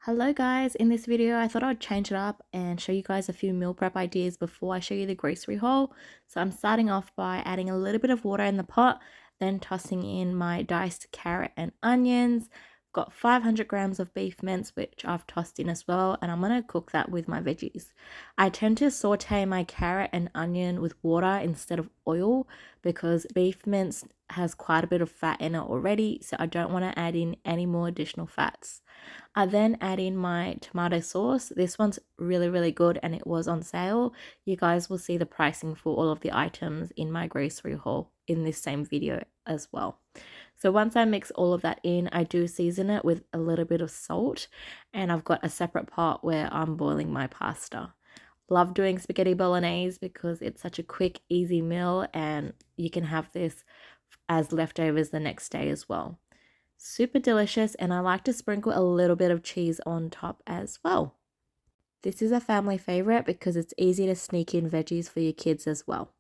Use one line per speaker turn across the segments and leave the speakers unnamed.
Hello guys, in this video I thought I'd change it up and show you guys a few meal prep ideas before I show you the grocery haul. So I'm starting off by adding a little bit of water in the pot, then tossing in my diced carrot and onions. Got 500 grams of beef mince which I've tossed in as well, and I'm going to cook that with my veggies. I tend to saute my carrot and onion with water instead of oil because beef mince has quite a bit of fat in it already, so I don't want to add in any more additional fats. I then add in my tomato sauce. This one's really good and it was on sale. You guys will see the pricing for all of the items in my grocery haul in this same video as well. So once I mix all of that in, I do season it with a little bit of salt, and I've got a separate pot where I'm boiling my pasta. Love doing spaghetti bolognese because it's such a quick, easy meal and you can have this as leftovers the next day as well. Super delicious, and I like to sprinkle a little bit of cheese on top as well. This is a family favorite because it's easy to sneak in veggies for your kids as well.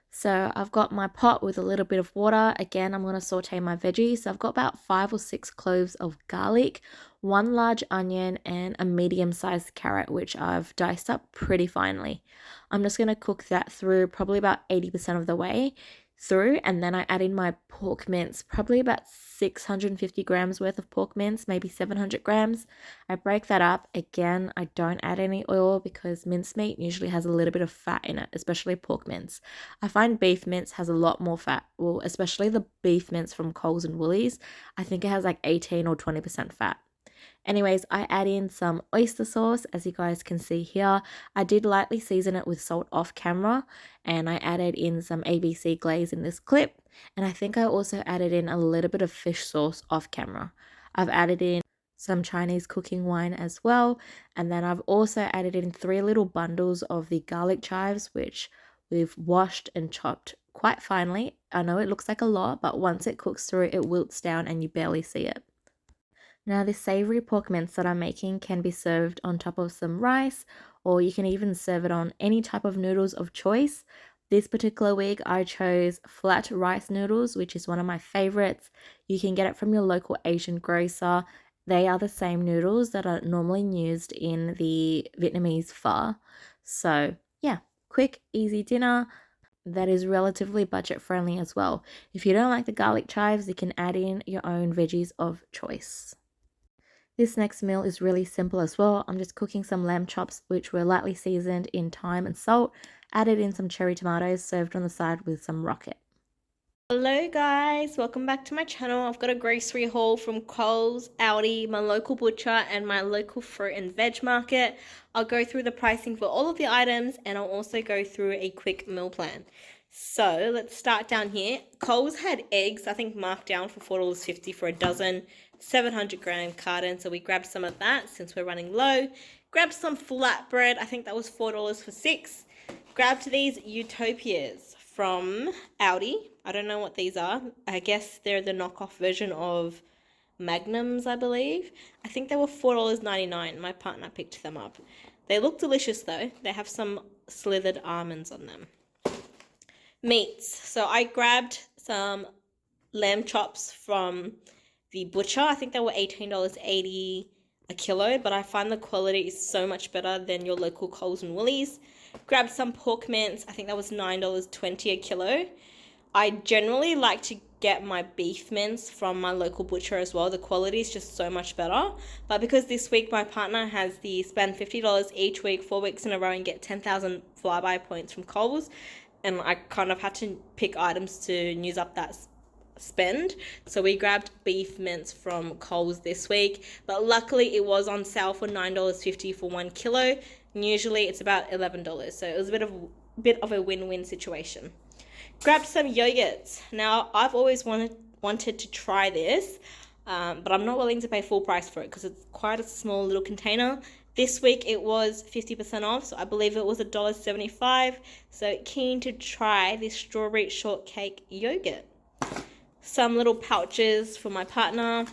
So I've got my pot with a little bit of water. Again, I'm going to saute my veggies. So I've got about 5 or 6 cloves of garlic, 1 large onion, and a medium-sized carrot, which I've diced up pretty finely. I'm just going to cook that through probably about 80% of the way through, and then I add in my pork mince, probably about 650 grams worth of pork mince, maybe 700 grams. I break that up. Again, I don't add any oil because mincemeat usually has a little bit of fat in it, especially pork mince. I find beef mince has a lot more fat, well, especially the beef mince from Coles and Woolies. I think it has like 18 or 20% fat. Anyways, I add in some oyster sauce, as you guys can see here. I did lightly season it with salt off camera, and I added in some ABC glaze in this clip, and I think I also added in a little bit of fish sauce off camera. I've added in some Chinese cooking wine as well, and then I've also added in 3 little bundles of the garlic chives, which we've washed and chopped quite finely. I know it looks like a lot, but once it cooks through, it wilts down and you barely see it. Now, this savory pork mince that I'm making can be served on top of some rice, or you can even serve it on any type of noodles of choice. This particular week, I chose flat rice noodles, which is one of my favorites. You can get it from your local Asian grocer. They are the same noodles that are normally used in the Vietnamese pho. So, yeah, quick, easy dinner that is relatively budget friendly as well. If you don't like the garlic chives, you can add in your own veggies of choice. This next meal is really simple as well. I'm just cooking some lamb chops which were lightly seasoned in thyme and salt, added in some cherry tomatoes, served on the side with some rocket. Hello guys, welcome back to my channel. I've got a grocery haul from Coles, Aldi, my local butcher, and my local fruit and veg market. I'll go through the pricing for all of the items, and I'll also go through a quick meal plan. So let's start down here. Coles had eggs, I think marked down for $4.50 for a dozen, 700-gram carton. So we grabbed some of that since we're running low. Grabbed some flatbread. I think that was $4 for 6. Grabbed these Utopias from Aldi. I don't know what these are. I guess they're the knockoff version of Magnums, I believe. I think they were $4.99. My partner picked them up. They look delicious though. They have some slithered almonds on them. Meats. So I grabbed some lamb chops from the butcher. I think they were $18.80 a kilo, but I find the quality is so much better than your local Coles and Woolies. Grabbed some pork mince. I think that was $9.20 a kilo. I generally like to get my beef mince from my local butcher as well. The quality is just so much better. But because this week my partner has the spend $50 each week, 4 weeks in a row, and get 10,000 flyby points from Coles, and I kind of had to pick items to use up that spend. So we grabbed beef mince from Coles this week, but luckily it was on sale for $9.50 for 1 kilo. And usually it's about $11. So it was a bit of a win-win situation. Grabbed some yogurts. Now, I've always wanted to try this, but I'm not willing to pay full price for it because it's quite a small little container. This week it was 50% off, so I believe it was $1.75. So keen to try this strawberry shortcake yogurt. Some little pouches for my partner.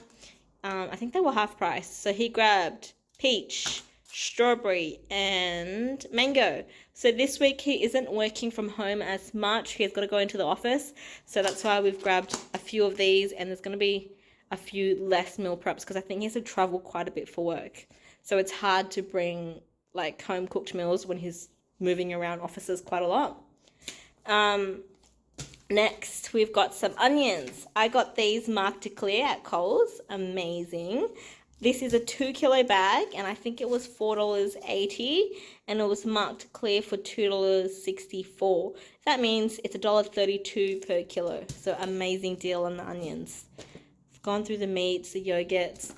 I think they were half price. So he grabbed peach, strawberry, and mango. So this week he isn't working from home as much. He's got to go into the office. So that's why we've grabbed a few of these, and there's going to be a few less meal preps because I think he has to travel quite a bit for work. So it's hard to bring like home cooked meals when he's moving around offices quite a lot. Next, we've got some onions. I got these marked to clear at Coles. Amazing. This is a 2 kilo bag, and I think it was $4.80, and it was marked clear for $2.64. That means it's $1.32 per kilo. So amazing deal on the onions. I've gone through the meats, the yogurts.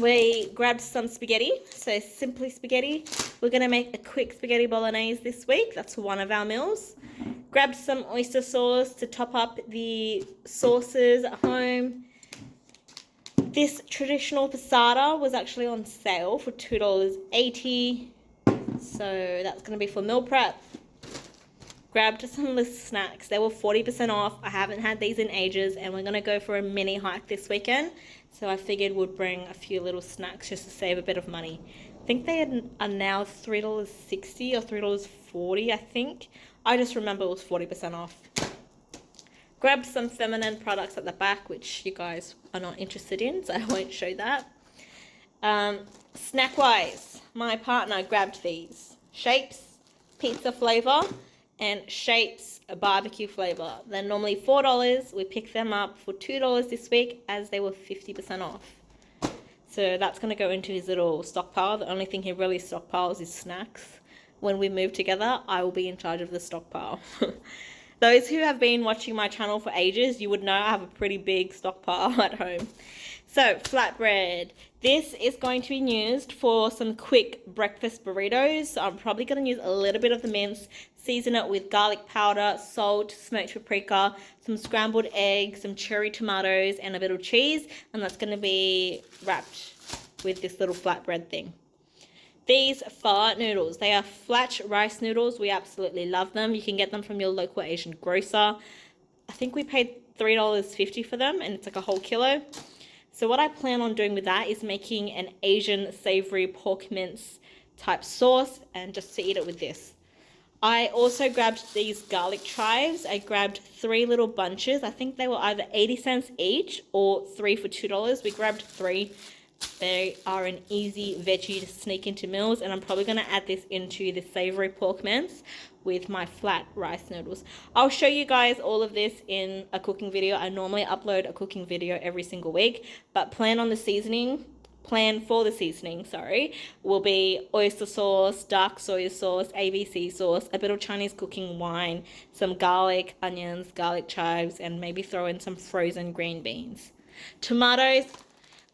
We grabbed some spaghetti, so simply spaghetti. We're going to make a quick spaghetti bolognese this week. That's one of our meals. Grabbed some oyster sauce to top up the sauces at home. This traditional passata was actually on sale for $2.80. So that's going to be for meal prep. Grabbed some little snacks. They were 40% off. I haven't had these in ages, and we're going to go for a mini hike this weekend. So I figured we'd bring a few little snacks just to save a bit of money. I think they are now $3.60 or $3.40, I think. I just remember it was 40% off. Grabbed some feminine products at the back, which you guys are not interested in, so I won't show that. Snack-wise, my partner grabbed these. Shapes, pizza flavor, and Shapes barbecue flavor. They're normally $4. We picked them up for $2 this week as they were 50% off. So that's going to go into his little stockpile. The only thing he really stockpiles is snacks. When we move together, I will be in charge of the stockpile. Those who have been watching my channel for ages, you would know I have a pretty big stockpile at home. So, flatbread. This is going to be used for some quick breakfast burritos. So I'm probably going to use a little bit of the mince, season it with garlic powder, salt, smoked paprika, some scrambled eggs, some cherry tomatoes, and a bit of cheese. And that's going to be wrapped with this little flatbread thing. These pho noodles, they are flat rice noodles. We absolutely love them. You can get them from your local Asian grocer. I think we paid $3.50 for them, and it's like a whole kilo. So what I plan on doing with that is making an Asian savory pork mince type sauce and just to eat it with this. I also grabbed these garlic chives. I grabbed 3 little bunches. I think they were either 80 cents each or 3 for $2. We grabbed 3. They are an easy veggie to sneak into meals, and I'm probably going to add this into the savory pork mince with my flat rice noodles. I'll show you guys all of this in a cooking video. I normally upload a cooking video every single week, but plan for the seasoning, will be oyster sauce, dark soy sauce, ABC sauce, a bit of Chinese cooking wine, some garlic, onions, garlic chives, and maybe throw in some frozen green beans. Tomatoes,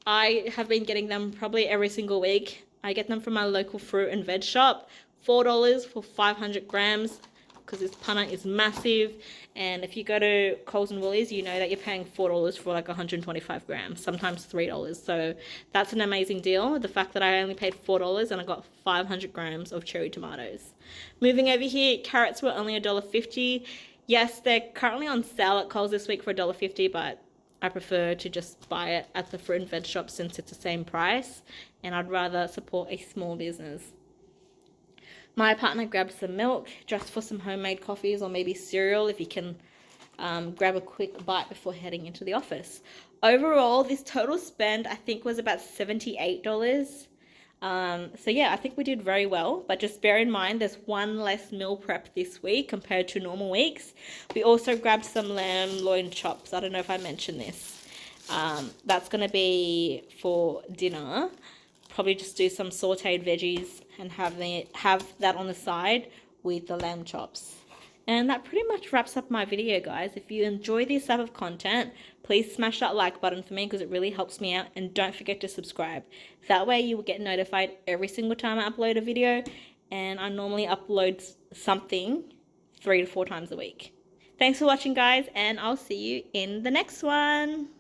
I have been getting them probably every single week. I get them from my local fruit and veg shop. $4 for 500 grams because this punna is massive. And if you go to Coles and Woolies, you know that you're paying $4 for like 125 grams, sometimes $3. So that's an amazing deal. The fact that I only paid $4 and I got 500 grams of cherry tomatoes. Moving over here, carrots were only $1.50. Yes, they're currently on sale at Coles this week for $1.50, but I prefer to just buy it at the fruit and veg shop since it's the same price, and I'd rather support a small business. My partner grabbed some milk just for some homemade coffees or maybe cereal if you can grab a quick bite before heading into the office. Overall, this total spend I think was about $78. So yeah, I think we did very well, but just bear in mind there's one less meal prep this week compared to normal weeks. We also grabbed some lamb loin chops. I don't know if I mentioned this. That's going to be for dinner. Probably just do some sauteed veggies and have that on the side with the lamb chops. And that pretty much wraps up my video, guys. If you enjoy this type of content, please smash that like button for me because it really helps me out. And don't forget to subscribe. That way you will get notified every single time I upload a video. And I normally upload something 3 to 4 times a week. Thanks for watching, guys, and I'll see you in the next one.